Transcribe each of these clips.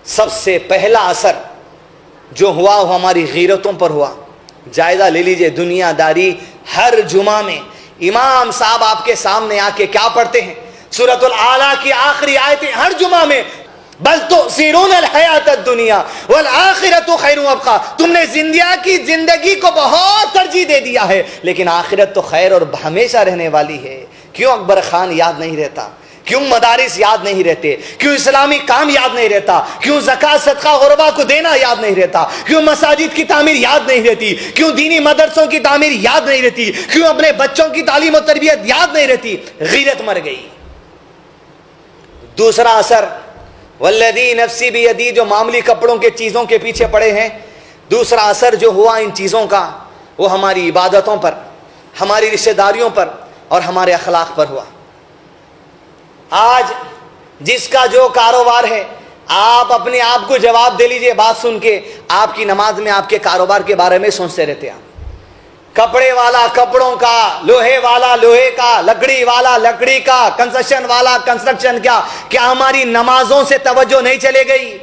سب سے پہلا اثر جو ہوا وہ ہماری غیرتوں پر ہوا. جائزہ لے لیجئے دنیا داری. ہر جمعہ میں امام صاحب آپ کے سامنے آ کے کیا پڑھتے ہیں؟ سورۃ الاعلیٰ کی آخری آیتیں ہر جمعہ میں. بل تؤثرون الحیات الدنیا والآخرۃ خیر وابقیٰ. تم نے زندگی کو بہت ترجیح دے دیا ہے، لیکن آخرت تو خیر اور ہمیشہ رہنے والی ہے. کیوں اکبر خان یاد نہیں رہتا؟ کیوں مدارس یاد نہیں رہتے؟ کیوں اسلامی کام یاد نہیں رہتا؟ کیوں زکوٰۃ صدقہ غربا کو دینا یاد نہیں رہتا؟ کیوں مساجد کی تعمیر یاد نہیں رہتی؟ کیوں دینی مدرسوں کی تعمیر یاد نہیں رہتی؟ کیوں اپنے بچوں کی تعلیم و تربیت یاد نہیں رہتی؟ غیرت مر گئی. دوسرا اثر والذی نفسی بیدی، جو معمولی کپڑوں کے چیزوں کے پیچھے پڑے ہیں، دوسرا اثر جو ہوا ان چیزوں کا وہ ہماری عبادتوں پر، ہماری رشتہ داریوں پر اور ہمارے اخلاق پر ہوا. آج جس کا جو کاروبار ہے، آپ اپنے آپ کو جواب دے لیجئے بات سن کے. آپ کی نماز میں آپ کے کاروبار کے بارے میں سوچتے رہتے ہیں. کپڑے والا کپڑوں کا، لوہے والا لوہے کا، لکڑی والا لکڑی کا، کنسٹرکشن والا کنسٹرکشن کا. کیا ہماری نمازوں سے توجہ نہیں چلے گئی؟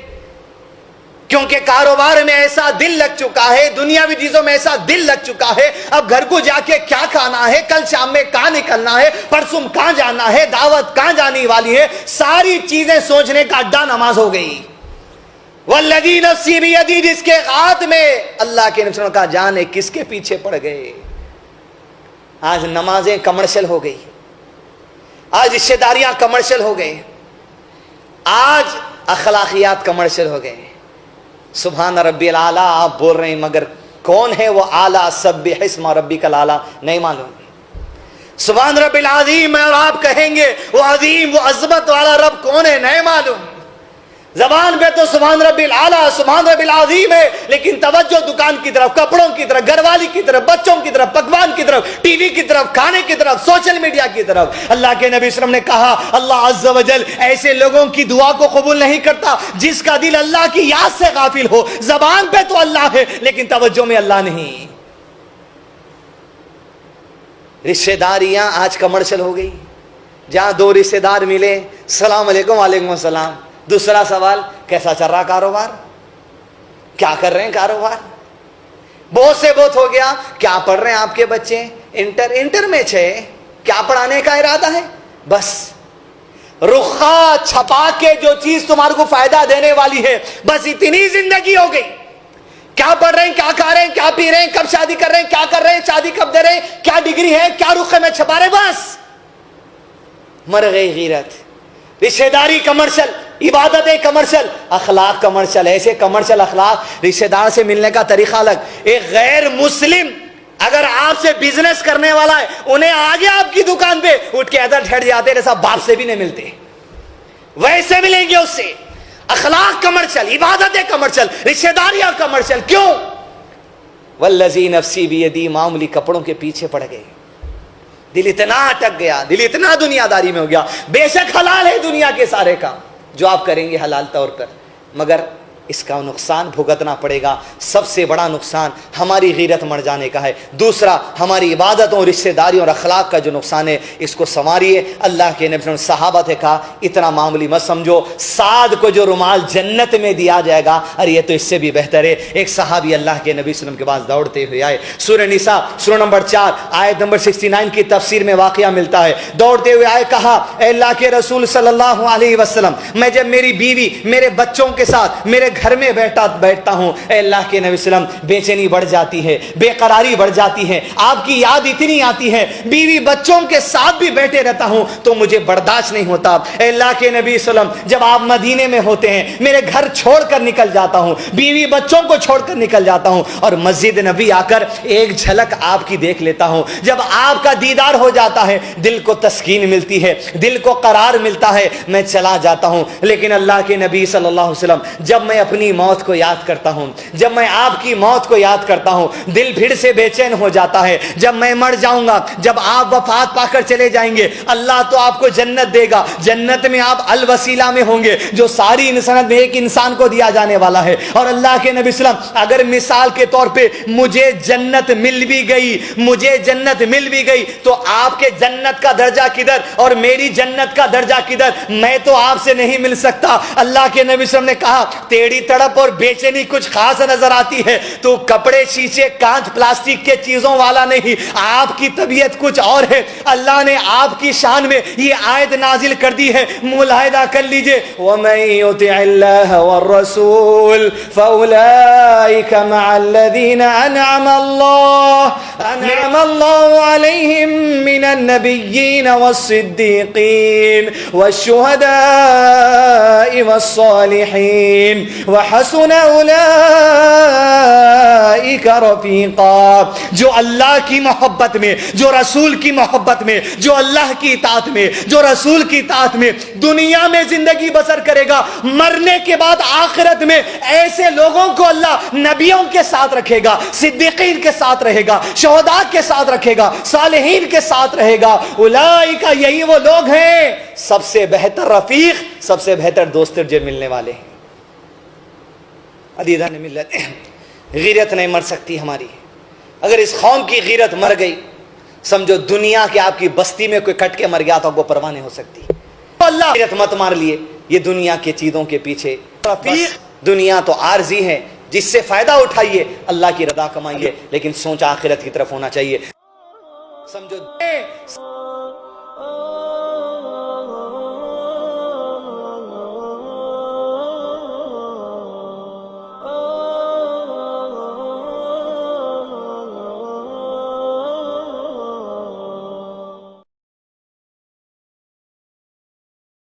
کیونکہ کاروبار میں ایسا دل لگ چکا ہے، دنیاوی چیزوں میں ایسا دل لگ چکا ہے. اب گھر کو جا کے کیا کھانا ہے، کل شام میں کہاں نکلنا ہے، پرسوں کہاں جانا ہے، دعوت کہاں جانی والی ہے، ساری چیزیں سوچنے کا اڈا نماز ہو گئی. والذی نفسی بیدی، جس کے ہاتھ میں اللہ کے نبی کا جان ہے، کس کے پیچھے پڑ گئے؟ آج نمازیں کمرشل ہو گئی، آج رشتہ داریاں کمرشل ہو گئے، آج اخلاقیات کمرشل ہو گئے. سبحان ربی الاعلیٰ آپ بول رہے ہیں، مگر کون ہے وہ اعلیٰ؟ سبح اسم ربک الاعلیٰ نہیں معلوم. سبحان ربی العظیم اور آپ کہیں گے وہ عظیم، وہ عظمت والا رب کون ہے؟ نہیں معلوم. زبان پہ تو سبحان ربی الاعلیٰ سبحان ربی العظیم ہے، لیکن توجہ دکان کی طرف، کپڑوں کی طرف، گھر والی کی طرف، بچوں کی طرف، پکوان کی طرف، ٹی وی کی طرف، کھانے کی طرف، سوشل میڈیا کی طرف. اللہ کے نبی صلی اللہ علیہ وسلم نے کہا اللہ عز و جل ایسے لوگوں کی دعا کو قبول نہیں کرتا جس کا دل اللہ کی یاد سے غافل ہو. زبان پہ تو اللہ ہے لیکن توجہ میں اللہ نہیں. رشتہ داریاں آج کمرشل ہو گئی. جہاں دو رشتہ دار ملے، السلام علیکم وعلیکم السلام. دوسرا سوال، کیسا چل رہا کاروبار؟ کیا کر رہے ہیں کاروبار؟ بہت سے بہت ہو گیا. کیا پڑھ رہے ہیں آپ کے بچے؟ انٹر میں چھے. کیا پڑھانے کا ارادہ ہے؟ بس رخا چھپا کے جو چیز تمہارے کو فائدہ دینے والی ہے، بس اتنی زندگی ہو گئی. کیا پڑھ رہے ہیں، کیا کھا رہے ہیں، کیا پی رہے ہیں، کب شادی کر رہے ہیں، کیا کر رہے ہیں، شادی کب دے رہے ہیں، کیا ڈگری ہے، کیا رخے میں چھپا رہے، بس مر گئی غیرت. رشتہ داری کمرشل، عبادتیں کمرشل، اخلاق کمرشل. ایسے کمرشل اخلاق، رشتہ دار سے ملنے کا طریقہ الگ. ایک غیر مسلم اگر آپ سے بزنس کرنے والا ہے، انہیں آگے آپ کی دکان پہ اٹھ کے ادھر ٹھہر جاتے، جیسا باپ سے بھی نہیں ملتے، ویسے ملیں گے اس سے. اخلاق کمرشل، عبادتیں کمرشل، رشتہ داریاں کمرشل. کیوں؟ والذی نفسی بیدی، معمولی کپڑوں کے پیچھے پڑ گئے. دل اتنا اٹک گیا، دل اتنا دنیا داری میں ہو گیا. بے شک حلال ہے دنیا کے سارے کام جو آپ کریں گے حلال طور پر، مگر اس کا نقصان بھگتنا پڑے گا. سب سے بڑا نقصان ہماری غیرت مر جانے کا ہے. دوسرا ہماری عبادتوں، رشتہ داریوں اور اخلاق کا جو نقصان ہے، اس کو سنواریے. اللہ کے نبی نے صحابہ سے کہا اتنا معمولی مت سمجھو، سعد کو جو رومال جنت میں دیا جائے گا، ارے یہ تو اس سے بھی بہتر ہے. ایک صحابی اللہ کے نبی صلی اللہ علیہ وسلم کے پاس دوڑتے ہوئے آئے. سورہ نساء سورہ نمبر 4 آیت نمبر 69 کی تفسیر میں واقعہ ملتا ہے. دوڑتے ہوئے آئے، کہا اے اللہ کے رسول صلی اللہ علیہ وسلم، میں جب میری بیوی میرے بچوں کے ساتھ میرے گھر میں بیٹھتا ہوں، اے اللہ کے نبی صلی اللہ علیہ وسلم، بے چینی بڑھ جاتی ہے، بے قراری بڑھ جاتی ہے، آپ کی یاد اتنی آتی ہے، بیوی بچوں کے ساتھ بھی بیٹھے رہتا ہوں تو مجھے برداشت نہیں ہوتا. اے اللہ کے نبی صلی اللہ علیہ وسلم، جب آپ مدینے میں ہوتے ہیں، میرے گھر چھوڑ کر نکل جاتا ہوں، بیوی بچوں کو چھوڑ کر نکل جاتا ہوں، اور مسجد نبی آ کر ایک جھلک آپ کی دیکھ لیتا ہوں. جب آپ کا دیدار ہو جاتا ہے، دل کو تسکین ملتی ہے، دل کو قرار ملتا ہے، میں چلا جاتا ہوں. لیکن اللہ کے نبی صلی اللہ علیہ وسلم، جب میں اپنی موت کو یاد کرتا ہوں، جب میں آپ کی موت کو یاد کرتا ہوں، دل پھر سے بے چین ہو جاتا ہے۔ جب میں مر جاؤں گا، جب آپ وفات پا کر چلے جائیں گے، اللہ تو آپ کو جنت دے گا، جنت میں آپ الوسیلہ میں ہوں گے، جو ساری انسانیت میں ایک انسان کو دیا جانے والا ہے۔ اور اللہ کے نبی صلی اللہ علیہ وسلم، اگر مثال کے طور پہ مجھے جنت مل بھی گئی، مجھے جنت مل بھی گئی، تو آپ کے جنت کا درجہ کدھر اور میری جنت کا درجہ کدھر؟ میں تو آپ سے نہیں مل سکتا۔ اللہ کے نبی صلی اللہ علیہ وسلم نے کہا، تیری تڑپ اور بے چینی کچھ خاص نظر آتی ہے، تو کپڑے، شیشے، کانچ، پلاسٹک کے چیزوں والا نہیں، آپ کی طبیعت کچھ اور ہے۔ اللہ نے آپ کی شان میں یہ آیت نازل کر دی ہے، ملاحظہ کر لیجئے، وَمَن يُطِعِ اللَّهَ وَالرَّسُولَ فَأُولَئِكَ مَعَ الَّذِينَ أَنْعَمَ اللَّهُ عَلَيْهِمْ مِنَ النَّبِيِّينَ وَالصِّدِّيقِينَ وَالشُّهَدَاءِ وَالصَّالِحِينَ وَحَسُنَ أُولَئِكَ رَفِيقًا۔ جو اللہ کی محبت میں، جو رسول کی محبت میں، جو اللہ کی اطاعت میں، جو رسول کی اطاعت میں دنیا میں زندگی بسر کرے گا، مرنے کے بعد آخرت میں ایسے لوگوں کو اللہ نبیوں کے ساتھ رکھے گا، صدیقین کے ساتھ رہے گا، شہداء کے ساتھ رکھے گا، صالحین کے ساتھ رہے گا۔ اولئک، یہی وہ لوگ ہیں سب سے بہتر رفیق، سب سے بہتر دوست جو ملنے والے ہیں۔ عزیزان ملت، غیرت نہیں مر سکتی ہماری۔ اگر اس قوم کی غیرت مر گئی، سمجھو دنیا کے آپ کی بستی میں کوئی کٹ کے مر گیا تو وہ پرواہ نہیں ہو سکتی۔ اللہ غیرت مت مار لیے یہ دنیا کے چیزوں کے پیچھے۔ رفیق، دنیا تو عارضی ہے، جس سے فائدہ اٹھائیے، اللہ کی رضا کمائیے، لیکن سوچ آخرت کی طرف ہونا چاہیے۔ سمجھو